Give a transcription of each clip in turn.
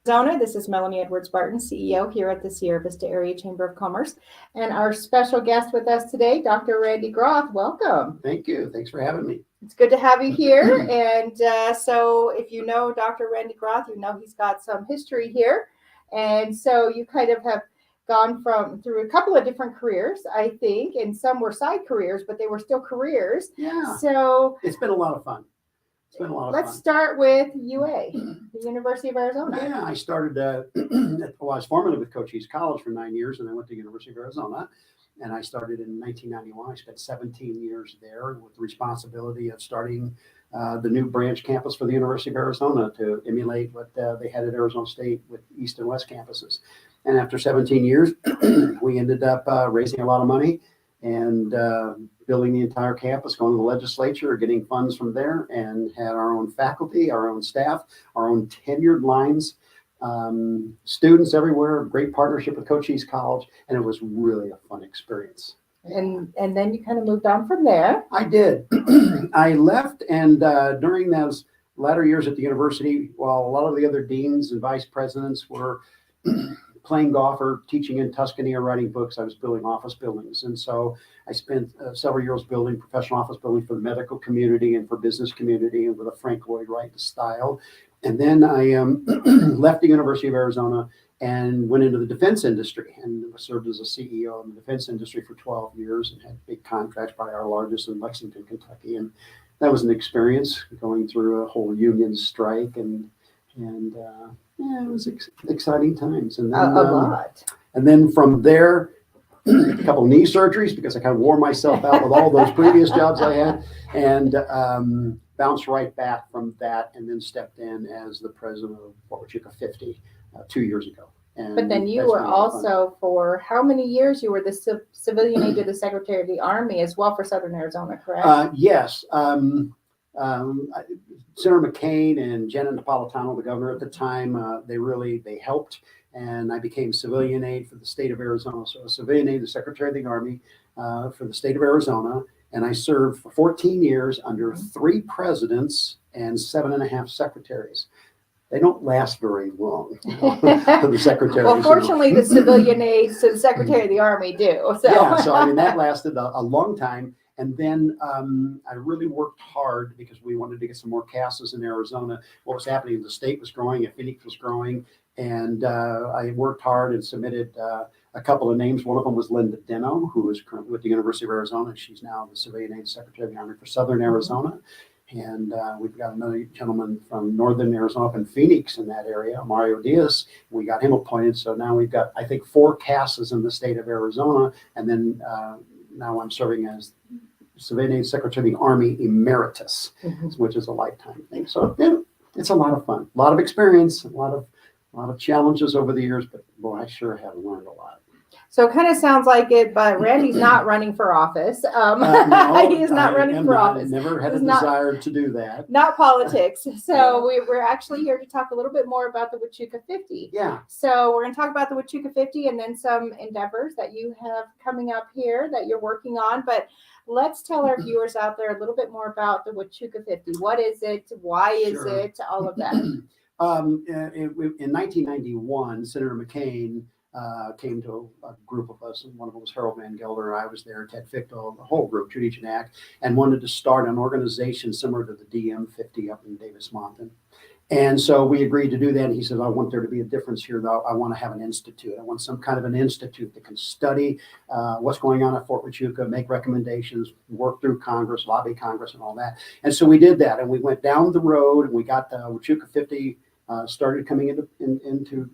Arizona. This is Melany Edwards Barton, CEO here at the Sierra Vista Area Chamber of Commerce. And our special guest with us today, Dr. Randy Groth. Welcome. Thank you. Thanks for having me. It's good to have you here. And so if you know Dr. Randy Groth, you know he's got some history here. And so you kind of have gone through a couple of different careers, I think, and some were side careers, but they were still careers. Yeah. So it's been a lot of fun. Let's start with UA, the University of Arizona. Yeah, I started, I was formerly with Cochise College for 9 years, and I went to University of Arizona. And I started in 1991. I spent 17 years there with the responsibility of starting the new branch campus for the University of Arizona to emulate what they had at Arizona State with East and West campuses. And after 17 years, we ended up raising a lot of money and building the entire campus, going to the legislature, getting funds from there, and had our own faculty, our own staff, our own tenured lines, students everywhere, great partnership with Cochise College, and it was really a fun experience. And then you kind of moved on from there. I did. I left, and during those latter years at the university, while a lot of the other deans and vice presidents were playing golf or teaching in Tuscany or writing books, I was building office buildings. And so I spent several years building professional office buildings for the medical community and for business community, and with a Frank Lloyd Wright style. And then I left the University of Arizona and went into the defense industry and served as a CEO in the defense industry for 12 years and had big contracts, by our largest in Lexington, Kentucky. And that was an experience, going through a whole union strike, and yeah, it was exciting times. And then, a lot. And then from there, a couple of knee surgeries because I kind of wore myself out with all those previous jobs I had, and bounced right back from that, and then stepped in as the president of Huachuca 50 2 years ago. And but then you were also, for how many years, you were the civilian aide to the Secretary of the Army as well for Southern Arizona, correct? Yes. Senator McCain and Janet Napolitano, the governor at the time, they helped, and I became civilian aide for the state of Arizona. So a civilian aide, the Secretary of the Army for the state of Arizona, and I served for 14 years under 3 presidents and 7.5 secretaries. They don't last very long, the secretaries. Well, fortunately, the civilian aides to the Secretary of the Army do. So. Yeah, so I mean, that lasted a long time. And then I really worked hard because we wanted to get some more CASAs in Arizona. What was happening, the state was growing, and Phoenix was growing. And I worked hard and submitted a couple of names. One of them was Linda Deno, who is currently with the University of Arizona. She's now the Civilian Aide Secretary of the Army for Southern Arizona. And we've got another gentleman from Northern Arizona up in Phoenix in that area, Mario Diaz. We got him appointed. So now we've got, I think, 4 CASAs in the state of Arizona. And then now I'm serving as Civilian Aide Secretary of the Army Emeritus, which is a lifetime thing. So yeah, it's a lot of fun, a lot of experience, a lot of challenges over the years. But boy, I sure have learned a lot. So it kind of sounds like it, but Randy's not running for office. No, he is not running for office. I never had a desire to do that. Not politics. So we're actually here to talk a little bit more about the Huachuca 50. Yeah. So we're going to talk about the Huachuca 50 and then some endeavors that you have coming up here that you're working on. But let's tell our viewers out there a little bit more about the Huachuca 50. What is it? Why is it? All of that. In 1991, Senator McCain came to a group of us, and one of them was Harold Van Gelder. I was there, Ted Fichtel, the whole group, Judy Janak, and wanted to start an organization similar to the DM50 up in Davis-Monthan. And so we agreed to do that. And he said, I want there to be a difference here, though. I want to have an institute. I want some kind of an institute that can study what's going on at Fort Huachuca, make recommendations, work through Congress, lobby Congress, and all that. And so we did that. And we went down the road, and we got the Huachuca 50 started coming into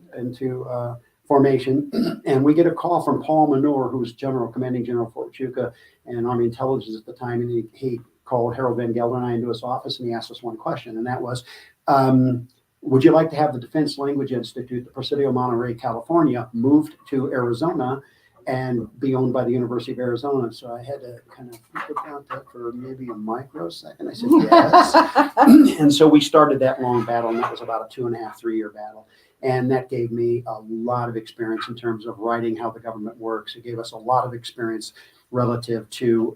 formation. And we get a call from Paul Manure, who was commanding general for Huachuca and Army Intelligence at the time. And he called Harold Van Gelder and I into his office, and he asked us one question, and that was, would you like to have the Defense Language Institute, the Presidio Monterey, California, moved to Arizona and be owned by the University of Arizona? So I had to kind of think about that for maybe a microsecond. I said, yes. And so we started that long battle, and that was about a 2.5, 3-year battle. And that gave me a lot of experience in terms of writing how the government works. It gave us a lot of experience relative to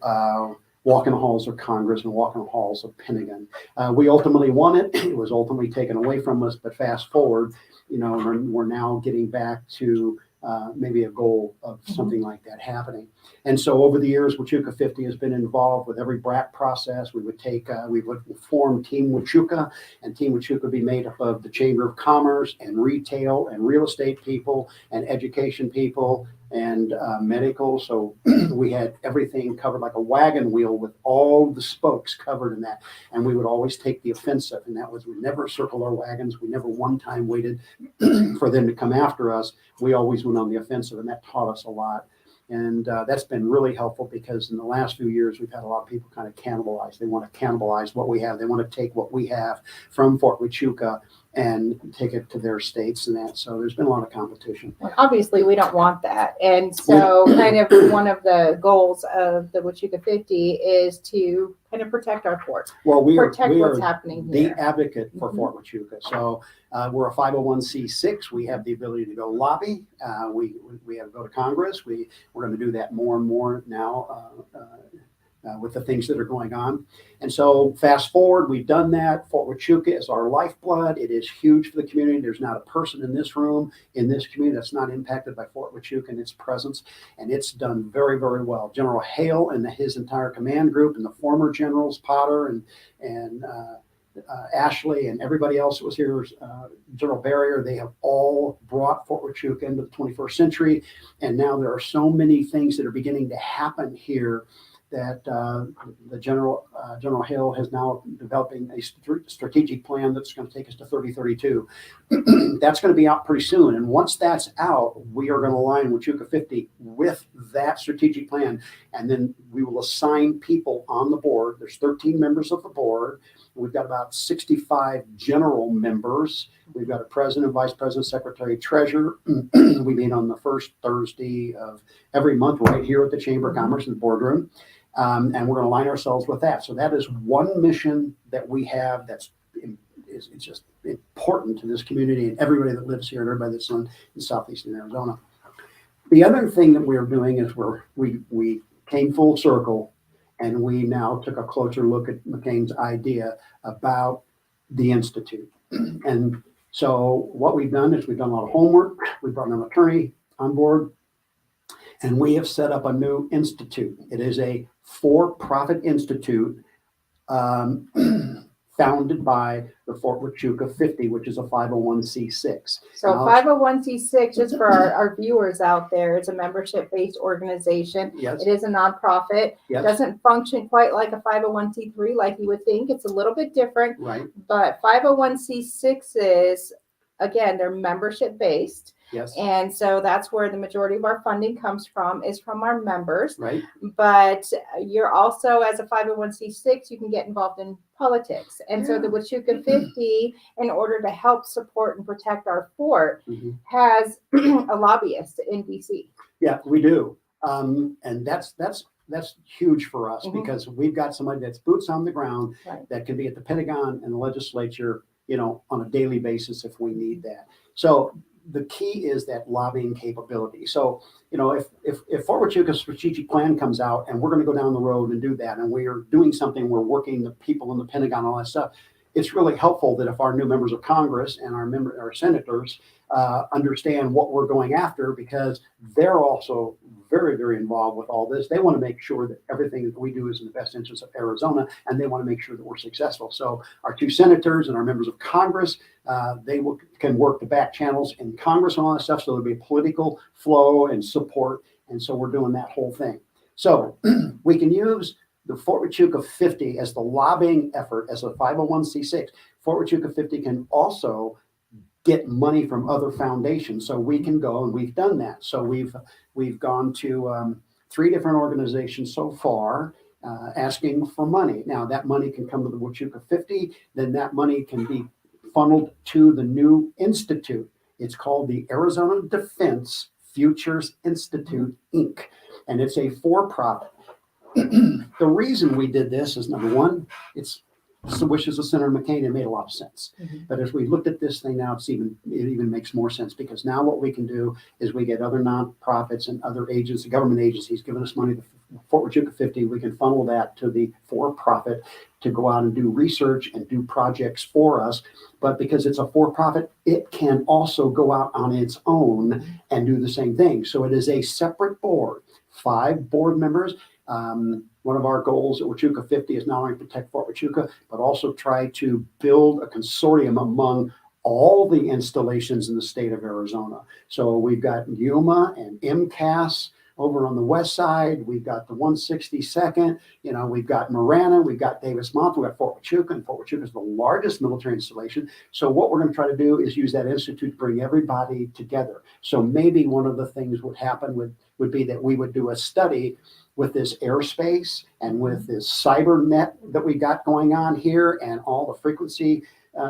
walking the halls of Congress and walking the halls of Pentagon. We ultimately won it. It was ultimately taken away from us, but fast forward, we're now getting back to maybe a goal of something like that happening. And so over the years, Huachuca 50 has been involved with every BRAC process. We would form Team Huachuca, and Team Huachuca would be made up of the Chamber of Commerce and retail and real estate people and education people and medical. So we had everything covered like a wagon wheel with all the spokes covered in that. And we would always take the offensive. And that was, we never circled our wagons. We never one time waited for them to come after us. We always went on the offensive, and that taught us a lot. And that's been really helpful, because in the last few years, we've had a lot of people kind of cannibalize. They want to cannibalize what we have. They want to take what we have from Fort Huachuca and take it to their states and that. So there's been a lot of competition. And obviously, we don't want that. And so kind of one of the goals of the Huachuca 50 is to kind of protect our fort. Well, we are what's happening here. The advocate for Fort Huachuca. So we're a 501c6. We have the ability to go lobby. We have to go to Congress. We're going to do that more and more now with the things that are going on. And so fast forward, we've done that. Fort Huachuca is our lifeblood. It is huge for the community. There's not a person in this room, in this community, that's not impacted by Fort Huachuca and its presence. And it's done very, very well. General Hale and his entire command group, and the former generals, Potter and Ashley and everybody else that was here, General Barrier, they have all brought Fort Huachuca into the 21st century. And now there are so many things that are beginning to happen here that the General Hill has now developing a strategic plan that's going to take us to 3032. That's going to be out pretty soon. And once that's out, we are going to align Huachuca 50 with that strategic plan. And then we will assign people on the board. There's 13 members of the board. We've got about 65 general members. We've got a president, vice president, secretary, treasurer. We meet on the first Thursday of every month right here at the Chamber of Commerce in the boardroom. And we're going to align ourselves with that. So that is one mission that we have that's it's just important to this community and everybody that lives here and everybody that's in southeastern Arizona. The other thing that we're doing is we came full circle, and we now took a closer look at McCain's idea about the Institute. And so what we've done is we've done a lot of homework. We brought an attorney on board, and we have set up a new institute. It is a for-profit institute founded by the Fort Huachuca 50, which is a 501c6. So 501c6, just for our viewers out there, it's a membership-based organization. Yes. It is a nonprofit. Yes. It doesn't function quite like a 501c3 like you would think. It's a little bit different. Right. But 501c6s, again, they're membership-based. Yes. And so that's where the majority of our funding comes from, is from our members. Right. But you're also, as a 501c6, you can get involved in politics. And so the Huachuca 50, in order to help support and protect our fort, has a lobbyist in DC. Yeah, we do. And that's huge for us, because we've got somebody that's boots on the ground that can be at the Pentagon and the legislature, on a daily basis if we need that. So the key is that lobbying capability. So, if Fort Huachuca's strategic plan comes out and we're going to go down the road and do that, and we are doing something, we're working the people in the Pentagon, all that stuff, it's really helpful that if our new members of Congress and our senators understand what we're going after, because they're also very, very involved with all this. They want to make sure that everything that we do is in the best interest of Arizona, and they want to make sure that we're successful. So our two senators and our members of Congress, can work the back channels in Congress and all that stuff, so there'll be a political flow and support. And so we're doing that whole thing. So we can use the Fort Huachuca 50 as the lobbying effort, as a 501c6. Fort Huachuca 50 can also get money from other foundations, so we can go, and we've done that. So we've gone to 3 different organizations so far, asking for money. Now that money can come to the Huachuca 50, then that money can be funneled to the new institute. It's called the Arizona Defense Futures Institute, Inc., and it's a for-profit. The reason we did this is, number one, it's the wishes of Senator McCain. It made a lot of sense. But as we looked at this thing now, it even makes more sense, because now what we can do is we get other nonprofits and other agents, government agencies, giving us money Fort Huachuca 50, we can funnel that to the for-profit to go out and do research and do projects for us. But because it's a for-profit, it can also go out on its own and do the same thing. So it is a separate board, 5 board members. One of our goals at Huachuca 50 is not only protect Fort Huachuca, but also try to build a consortium among all the installations in the state of Arizona. So we've got Yuma and MCAS over on the west side. We've got the 162nd, we've got Marana, we've got Davis Mountain, we've got Fort Huachuca, and Fort Huachuca is the largest military installation. So what we're going to try to do is use that institute to bring everybody together. So maybe one of the things would happen would be that we would do a study with this airspace and with this cyber net that we got going on here and all the frequency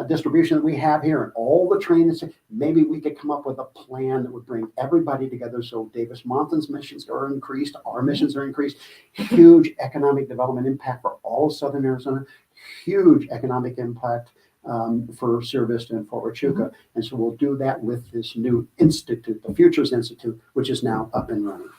distribution that we have here and all the training. Maybe we could come up with a plan that would bring everybody together. So Davis Mountain's missions are increased, our missions are increased, huge economic development impact for all of Southern Arizona, huge economic impact for Sierra Vista and Fort Huachuca. And so we'll do that with this new institute, the Futures Institute, which is now up and running.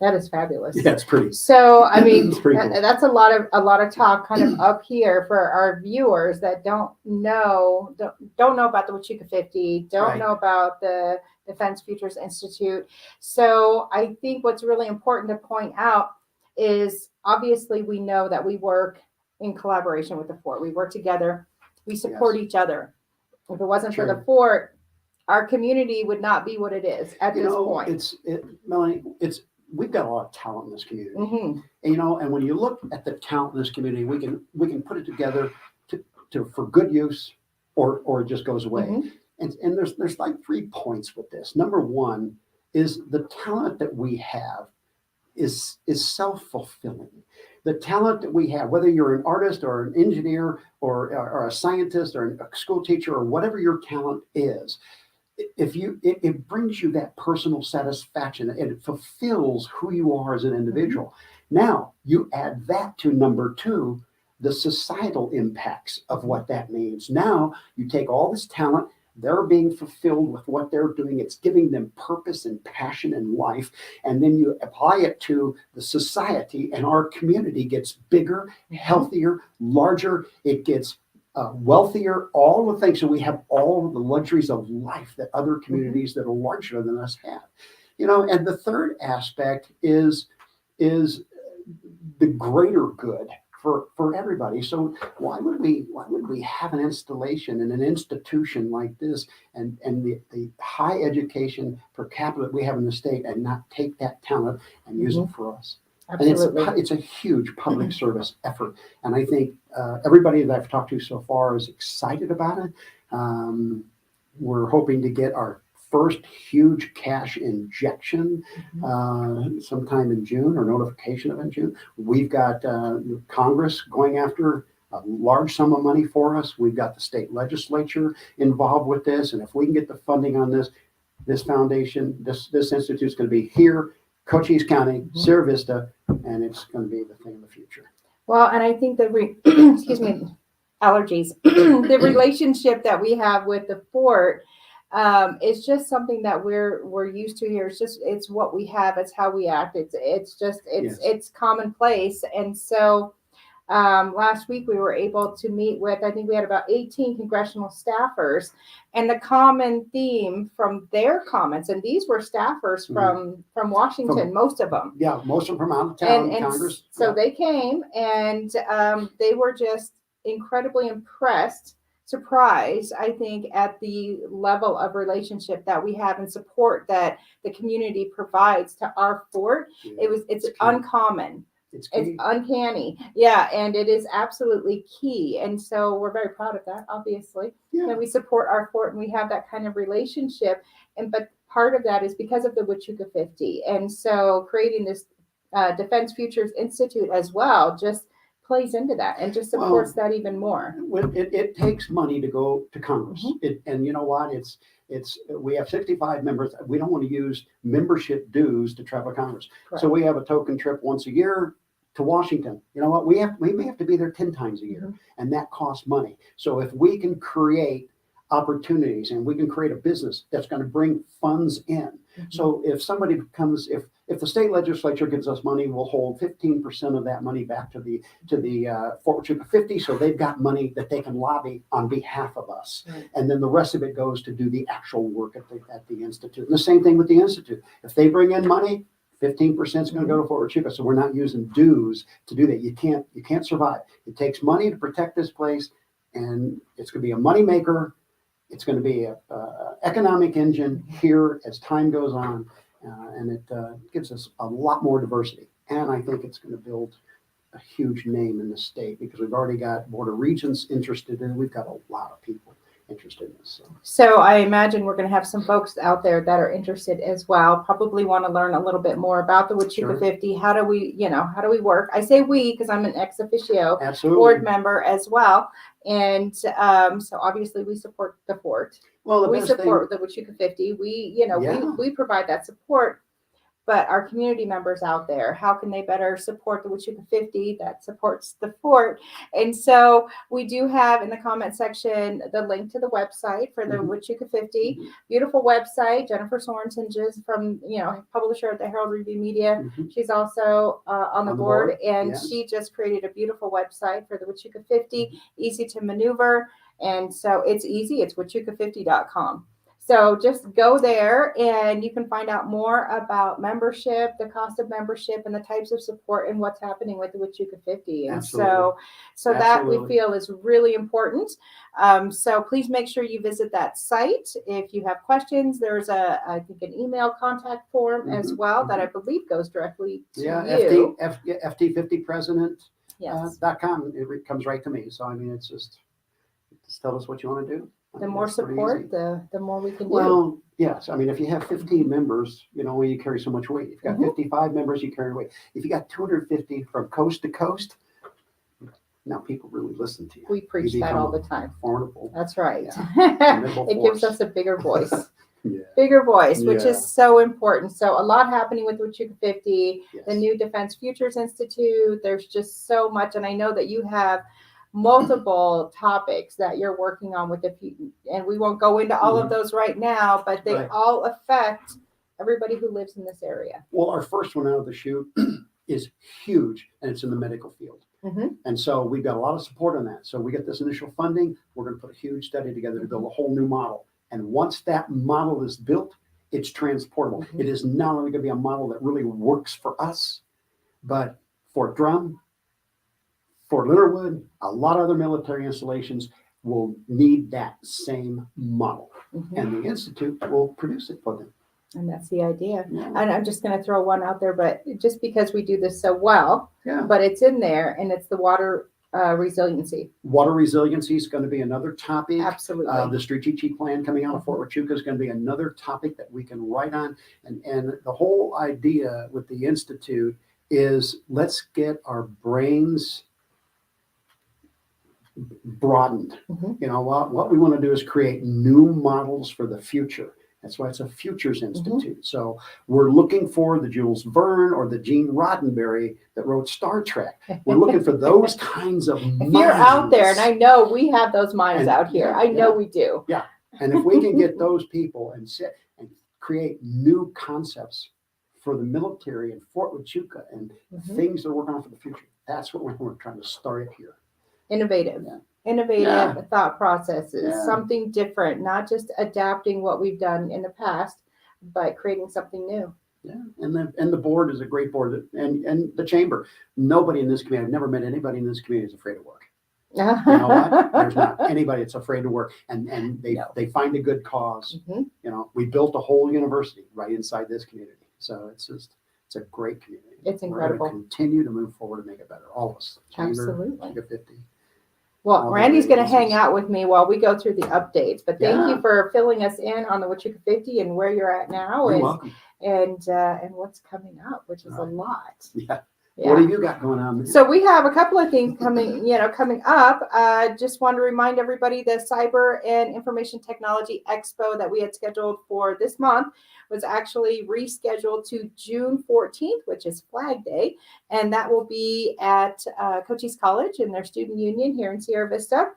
That is fabulous. Yeah, it's pretty. So, I mean, cool. That's a lot of talk kind of up here for our viewers that don't know about the Huachuca 50, don't know about the Defense Futures Institute. So I think what's really important to point out is obviously we know that we work in collaboration with the fort. We work together. We support each other. If it wasn't for the fort, our community would not be what it is at this point. Melany, we've got a lot of talent in this community, and when you look at the talent in this community, we can put it together to for good use, or it just goes away. And there's like 3 points with this. Number one is the talent that we have is self-fulfilling. The talent that we have, whether you're an artist or an engineer or a scientist or a school teacher or whatever your talent is, it brings you that personal satisfaction and it fulfills who you are as an individual. Now you add that to number 2, the societal impacts of what that means. Now you take all this talent, they're being fulfilled with what they're doing. It's giving them purpose and passion in life. And then you apply it to the society, and our community gets bigger, healthier, larger. It gets wealthier, all the things. So we have all of the luxuries of life that other communities that are larger than us have. And the third aspect is the greater good for everybody. So why would we have an installation and an institution like this and the high education per capita that we have in the state and not take that talent and use it for us? Absolutely. And it's a huge public service effort. And I think everybody that I've talked to so far is excited about it. We're hoping to get our first huge cash injection sometime in June, or notification of in June. We've got Congress going after a large sum of money for us. We've got the state legislature involved with this. And if we can get the funding on this foundation, this institute is going to be here, Cochise County, Sierra Vista, and it's going to be the thing of the future. Well, and I think excuse me, allergies, the relationship that we have with the fort it's just something that we're used to here. It's what we have. It's how we act. It's commonplace. And so last week we were able to meet with, I think we had about 18 congressional staffers, and the common theme from their comments, and these were staffers from Washington, most of them. Yeah, most of them from out of town, and Congress. So they came, and they were just incredibly surprised, I think, at the level of relationship that we have and support that the community provides to our fort. Yeah, it's uncommon. It's uncanny. Yeah, and it is absolutely key. And so we're very proud of that, obviously. Yeah. And we support our fort and we have that kind of relationship. But part of that is because of the Huachuca 50. And so creating this Defense Futures Institute as well just plays into that and just supports that even more. It takes money to go to Congress. And you know what? We have 65 members. We don't want to use membership dues to travel to Congress. Correct. So we have a token trip once a year to Washington. You know what? We may have to be there 10 times a year, and that costs money. So if we can create opportunities, and we can create a business that's going to bring funds in. So if somebody comes, if the state legislature gives us money, we'll hold 15% of that money back to the Fort Huachuca 50, so they've got money that they can lobby on behalf of us. Right. And then the rest of it goes to do the actual work at the institute. And the same thing with the institute. If they bring in money, 15% is going to go to Fort Huachuca, so we're not using dues to do that. You can't survive. It takes money to protect this place, and it's going to be a moneymaker. It's going to be a economic engine here as time goes on, and it gives us a lot more diversity. And I think it's going to build a huge name in the state because we've already got Board of Regents interested in it. We've got a lot of people interested in this. So I imagine we're going to have some folks out there that are interested as well. Probably want to learn a little bit more about the Huachuca 50. How do we work? I say we because I'm an ex officio board member as well. And so obviously we support the fort. Well, we support the Huachuca 50. We provide that support. But our community members out there, how can they better support the Huachuca 50 that supports the fort? And so we do have in the comment section the link to the website for the Huachuca 50. Beautiful website. Jennifer Sorensen, just from publisher at the Herald Review Media. She's also on the board, and she just created a beautiful website for the Huachuca 50. Easy to maneuver, and so it's easy. It's huachuca50.com. So just go there and you can find out more about membership, the cost of membership, and the types of support and what's happening with the Huachuca 50. And so that we feel is really important. So please make sure you visit that site. If you have questions, there's I think an email contact form as well that I believe goes directly to you. FT50 president. .com. It comes right to me. So I mean, it's just tell us what you want to do. The more support, the more we can do. Well, yes. I mean, if you have 15 members, you carry so much weight. If you've got 55 members, you carry weight. If you got 250 from coast to coast, now people really listen to you. We preach that all the time. Formidable. That's right. It gives us a bigger voice. Bigger voice, which is so important. So a lot happening with Huachuca 50, the new Defense Futures Institute. There's just so much. And I know that you have multiple topics that you're working on with and we won't go into all of those right now, but they all affect everybody who lives in this area. Well, our first one out of the chute is huge, and it's in the medical field. And so we've got a lot of support on that. So we get this initial funding. We're going to put a huge study together to build a whole new model. And once that model is built, it's transportable. It is not only going to be a model that really works for us, but Fort Drum, Fort Littlewood, a lot of other military installations will need that same model. And the Institute will produce it for them. And that's the idea. And I'm just going to throw one out there, but just because we do this so well, but it's in there, and it's the water resiliency. Water resiliency is going to be another topic. Absolutely. The strategic plan coming out of Fort Huachuca is going to be another topic that we can write on. And the whole idea with the Institute is let's get our brains broadened. What we want to do is create new models for the future. That's why it's a Futures Institute. So we're looking for the Jules Verne or the Gene Roddenberry that wrote Star Trek. We're looking for those kinds of minds. If you're out there, and I know we have those minds out here. I know we do. Yeah. And if we can get those people and sit and create new concepts for the military and Fort Huachuca and things they're working on for the future, that's what we're trying to start it here. Innovative thought processes, something different, not just adapting what we've done in the past, but creating something new. And the board is a great board, and the chamber. Nobody in this community, I've never met anybody in this community who's afraid of work. You know what? There's not anybody that's afraid to work, and they find a good cause. We built a whole university right inside this community, so it's a great community. It's incredible. We're going to continue to move forward and make it better, all of us. Absolutely. 50. Well, Randy's going to hang out with me while we go through the updates. But thank you for filling us in on the Huachuca 50 and where you're at now, You're welcome. And what's coming up, which is a lot. What have you got going on? So we have a couple of things coming up. Just want to remind everybody the Cyber and Information Technology Expo that we had scheduled for this month was actually rescheduled to June 14th, which is Flag Day. And that will be at Cochise College in their student union here in Sierra Vista.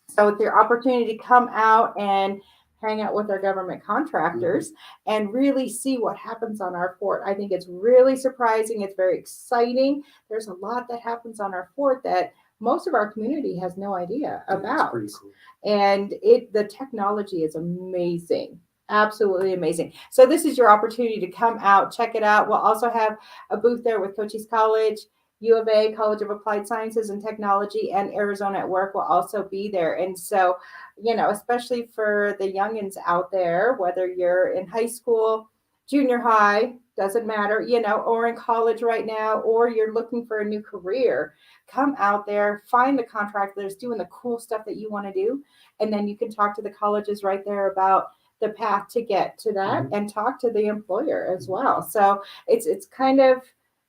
So it's your opportunity to come out and hang out with our government contractors and really see what happens on our fort. I think it's really surprising. It's very exciting. There's a lot that happens on our fort that most of our community has no idea That's about. pretty cool. And the technology is amazing. Absolutely amazing. So this is your opportunity to come out, check it out. We'll also have a booth there with Cochise College, U of A, College of Applied Sciences and Technology, and Arizona at Work will also be there. And so, especially for the youngins out there, whether you're in high school, junior high, doesn't matter, or in college right now, or you're looking for a new career, come out there, find the contractor that's doing the cool stuff that you want to do. And then you can talk to the colleges right there about the path to get to that and talk to the employer as well. So it's kind of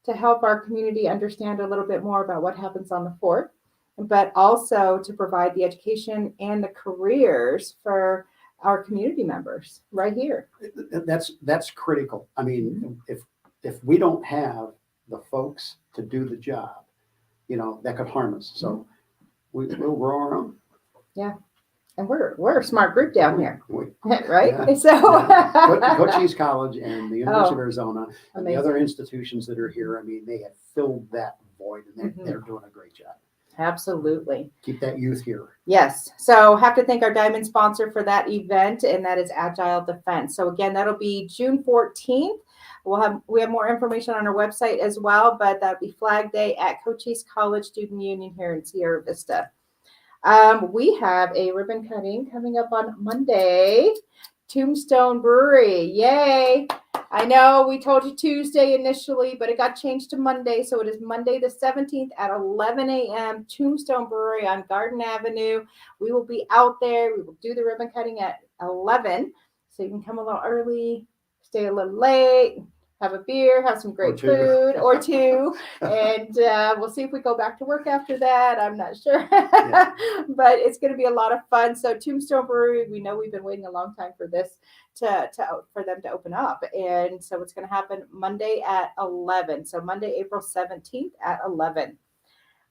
to help our community understand a little bit more about what happens on the fort, but also to provide the education and the careers for our community members right here. That's critical. I mean, if we don't have the folks to do the job, that could harm us. So we'll grow our own. Yeah. And we're a smart group down here, right? Yeah. So Cochise College and the University of Arizona and the amazing. other institutions that are here, I mean, they have filled that void and they're doing a great job. Absolutely. Keep that youth here. Yes. So have to thank our diamond sponsor for that event, and that is Agile Defense. So again, that'll be June 14th. We have more information on our website as well, but that'll be Flag Day at Cochise College Student Union here in Sierra Vista. We have a ribbon cutting coming up on Monday. Tombstone Brewery. Yay. I know we told you Tuesday initially, but it got changed to Monday. So it is Monday the 17th at 11 a.m. Tombstone Brewery on Garden Avenue. We will be out there. We will do the ribbon cutting at 11. So you can come a little early, stay a little late, have a beer, have some great food or two, and we'll see if we go back to work after that. I'm not sure, but it's going to be a lot of fun. So Tombstone Brewery, we know we've been waiting a long time for this for them to open up, and so it's going to happen Monday at 11. So Monday, April 17th at 11.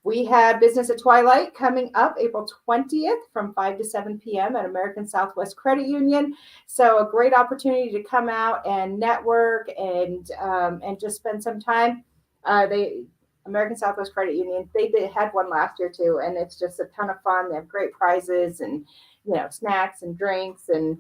We have Business at Twilight coming up April 20th from 5 to 7 p.m. at American Southwest Credit Union. So a great opportunity to come out and network and just spend some time. American Southwest Credit Union, they had one last year too, and it's just a ton of fun. They have great prizes and snacks and drinks and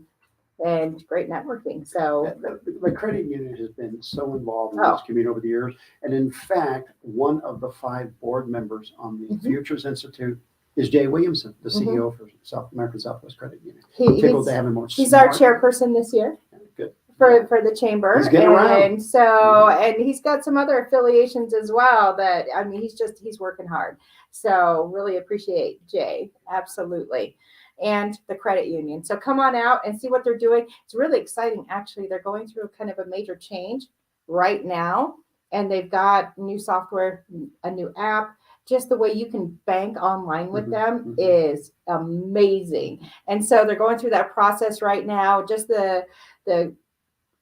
great networking. So the credit union has been so involved in this community over the years. And in fact, one of the 5 board members on the Futures Institute is Jay Williamson, the CEO for American Southwest Credit Union. Tickled to have him more. He's our chairperson this year. Good. For the chamber. He's getting around. And so, and he's got some other affiliations as well that, I mean, he's working hard. So really appreciate Jay. Absolutely. And the credit union. So come on out and see what they're doing. It's really exciting. Actually, they're going through kind of a major change right now, and they've got new software, a new app. Just the way you can bank online with them is amazing. And so they're going through that process right now. Just the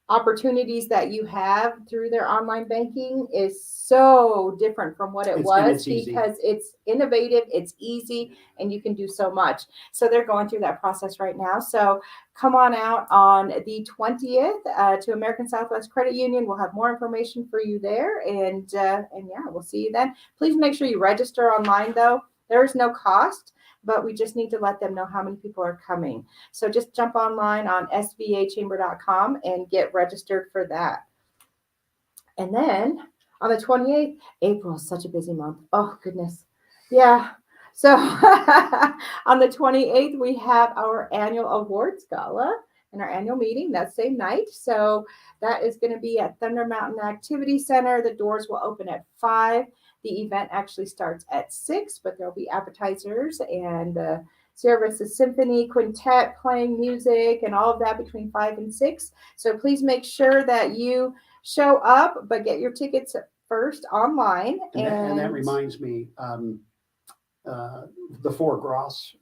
opportunities that you have through their online banking is so different from what it was because it's innovative, it's easy, and you can do so much. So they're going through that process right now. So come on out on the 20th to American Southwest Credit Union. We'll have more information for you there. And yeah, we'll see you then. Please make sure you register online though. There is no cost, but we just need to let them know how many people are coming. So just jump online on svachamber.com and get registered for that. And then on the 28th, April is such a busy month. Oh, goodness. Yeah. So on the 28th, we have our annual awards gala and our annual meeting that same night. So that is going to be at Thunder Mountain Activity Center. The doors will open at 5. The event actually starts at 6, but there'll be appetizers and the Sierra Vista Symphony Quintet playing music and all of that between 5 and 6. So please make sure that you show up, but get your tickets first online. And that reminds me, the four Groths,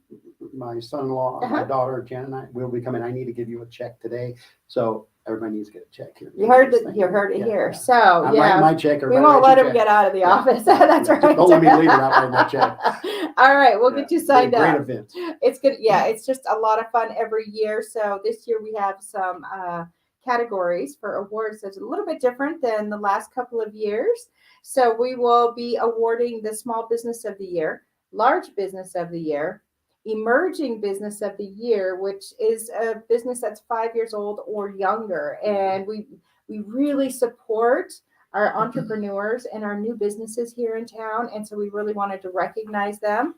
my son-in-law, my daughter Jen, and I will be coming. I need to give you a check today, so everybody needs to get a check here. You heard it. You heard it here. So I'm writing my check. We won't let him get out of the office. That's right. Don't let me leave without writing that check. All right, we'll get you signed up. Great event. It's good. Yeah, it's just a lot of fun every year. So this year we have some categories for awards that's a little bit different than the last couple of years. So we will be awarding the Small Business of the Year, Large Business of the Year, Emerging Business of the Year, which is a business that's 5 years old or younger. And we really support our entrepreneurs and our new businesses here in town. And so we really wanted to recognize them.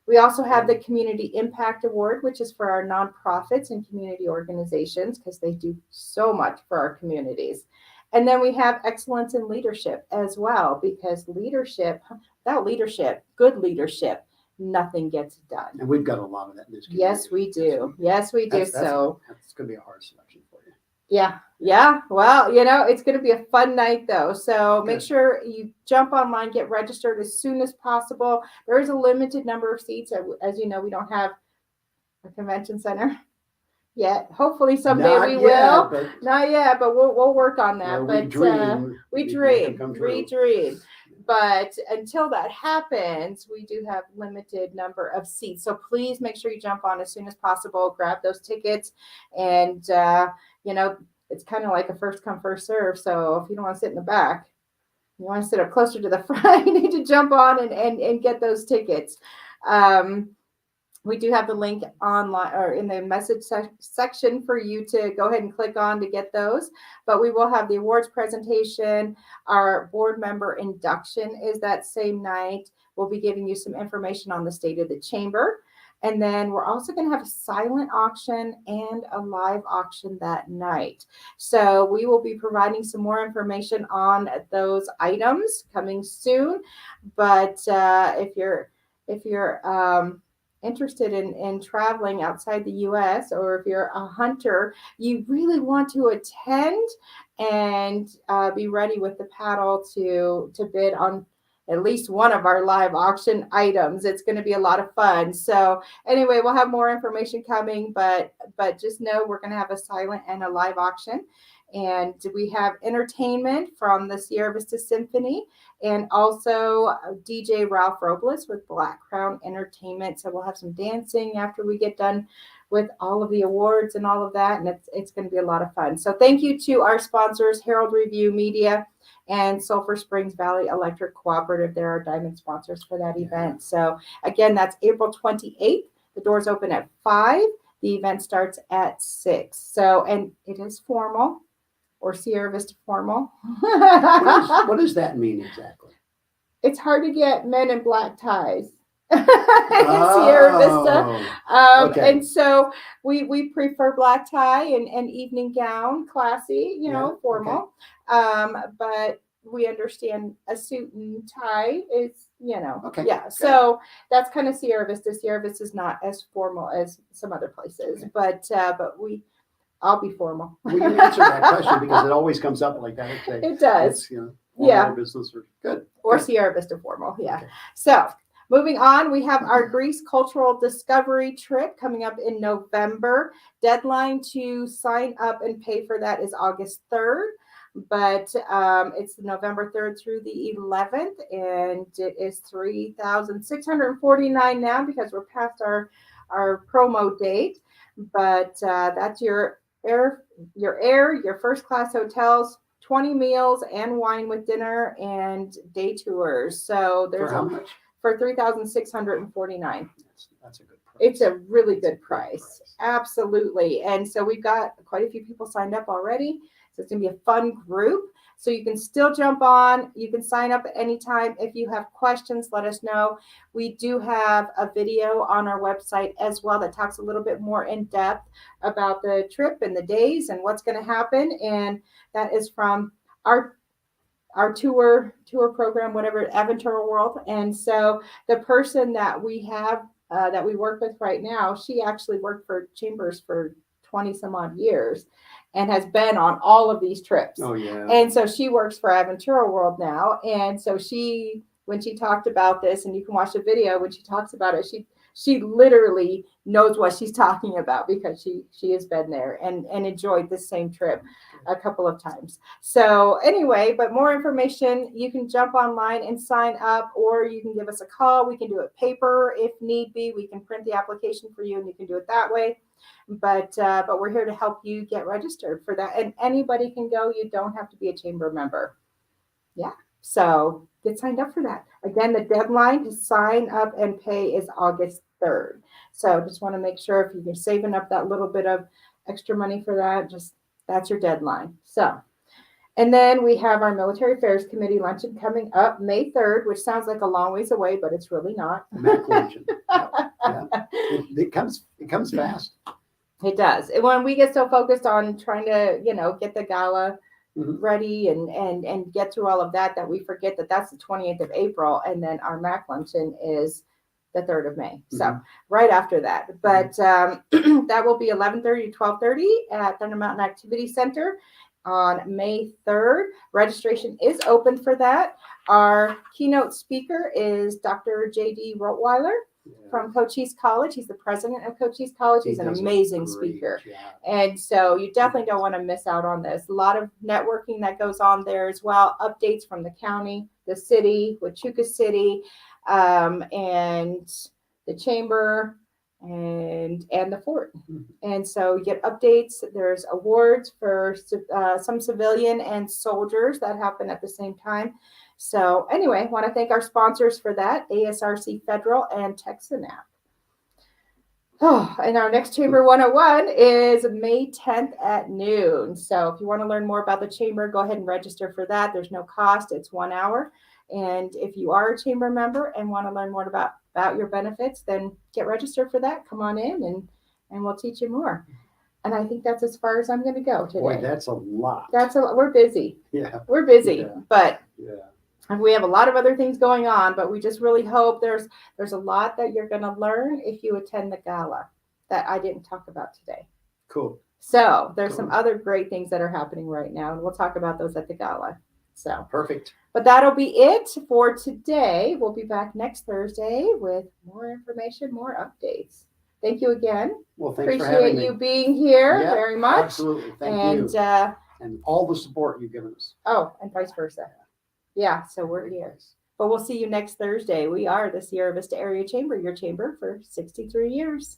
We also have the Community Impact Award, which is for our nonprofits and community organizations because they do so much for our communities. And then we have Excellence in Leadership as well, because without leadership, good leadership, nothing gets done. And we've got a lot of that in this community. Yes, we do. Yes, we do. That's going to be a hard selection for you. Yeah. Well, it's going to be a fun night though. So make sure you jump online, get registered as soon as possible. There is a limited number of seats. As you know, we don't have a convention center yet. Hopefully someday we will. Not yet, but we'll work on that. But we dream. But until that happens, we do have limited number of seats. So please make sure you jump on as soon as possible, grab those tickets. And, it's kind of like a first come, first serve. So if you don't want to sit in the back, you want to sit up closer to the front, you need to jump on and get those tickets. We do have the link online or in the message section for you to go ahead and click on to get those. But we will have the awards presentation. Our board member induction is that same night. We'll be giving you some information on the state of the chamber. And then we're also going to have a silent auction and a live auction that night. So we will be providing some more information on those items coming soon. But if you're interested in traveling outside the U.S. or if you're a hunter, you really want to attend and be ready with the paddle to bid on at least one of our live auction items. It's going to be a lot of fun. So anyway, we'll have more information coming, but just know we're going to have a silent and a live auction. And we have entertainment from the Sierra Vista Symphony and also DJ Ralph Robles with Black Crown Entertainment. So we'll have some dancing after we get done with all of the awards and all of that. And it's going to be a lot of fun. So thank you to our sponsors, Herald Review Media and Sulphur Springs Valley Electric Cooperative. They're our diamond sponsors for that event. So again, that's April 28th. The doors open at 5. The event starts at 6. So, and it is formal. Or Sierra Vista formal. What does that mean exactly? It's hard to get men in black ties in Sierra Vista. Okay. And so we prefer black tie and evening gown, classy, formal. Okay. But we understand a suit and tie is, Okay. Yeah. Okay. So that's kind of Sierra Vista. Sierra Vista is not as formal as some other places, okay. But I'll be formal. Well, you answer that question because it always comes up like that. It does. Formal business or good. Or good. Sierra Vista formal. Yeah. Okay. So moving on, we have our Greece Cultural Discovery trip coming up in November. Deadline to sign up and pay for that is August 3rd. But it's November 3rd through the 11th, and it is $3,649 now because we're past our promo date. But that's your first class hotels, 20 meals and wine with dinner and day tours. So there's for how much? For $3,649. That's a good price. It's a really good price. Absolutely. And so we've got quite a few people signed up already. So it's going to be a fun group. So you can still jump on. You can sign up at any time. If you have questions, let us know. We do have a video on our website as well that talks a little bit more in depth about the trip and the days and what's going to happen. And that is from our tour program, whatever, Aventura World. And so the person that we have that we work with right now, she actually worked for Chambers for 20 some odd years and has been on all of these trips. Oh, yeah. And so she works for Aventura World now. And so she when she talked about this, and you can watch the video when she talks about it. She literally knows what she's talking about because she has been there and enjoyed the same trip a couple of times. So anyway, but more information, you can jump online and sign up, or you can give us a call. We can do it paper if need be. We can print the application for you, and you can do it that way. But we're here to help you get registered for that. And anybody can go. You don't have to be a chamber member. Yeah. So get signed up for that. Again, the deadline to sign up and pay is August 3rd. So just want to make sure if you're saving up that little bit of extra money for that, just that's your deadline. So, and then we have our Military Affairs Committee luncheon coming up May 3rd, which sounds like a long ways away, but it's really not. Mac luncheon. Yeah. It comes fast. It does. And when we get so focused on trying to, get the gala ready and get through all of that, that we forget that that's the 28th of April. And then our MAC luncheon is the 3rd of May. So right after that. But that will be 11:30 to 12:30 at Thunder Mountain Activity Center on May 3rd. Registration is open for that. Our keynote speaker is Dr. J.D. Rottweiler from Cochise College. He's the president of Cochise College. He's an amazing speaker. And so you definitely don't want to miss out on this. A lot of networking that goes on there as well. Updates from the county, the city, Huachuca City, and the chamber and the fort. And so you get updates. There's awards for some civilian and soldiers that happen at the same time. So anyway, I want to thank our sponsors for that, ASRC Federal and Texanap. Oh, and our next Chamber 101 is May 10th at noon. So if you want to learn more about the Chamber, go ahead and register for that. There's no cost. It's 1 hour. And if you are a Chamber member and want to learn more about your benefits, then get registered for that. Come on in and we'll teach you more. And I think that's as far as I'm going to go today. Boy, that's a lot. We're busy. Yeah. We're busy, yeah. but yeah. And we have a lot of other things going on, but we just really hope there's a lot that you're going to learn if you attend the gala that I didn't talk about today. Cool. So there's some other great things that are happening right now, and we'll talk about those at the gala. So perfect. But that'll be it for today. We'll be back next Thursday with more information, more updates. Thank you again. Well, thanks for having me. Appreciate you being here very much. Absolutely. Thank you. And all the support you've given us. Oh, and vice versa. Yeah, so we're here. But we'll see you next Thursday. We are the Sierra Vista Area Chamber, your chamber for 63 years.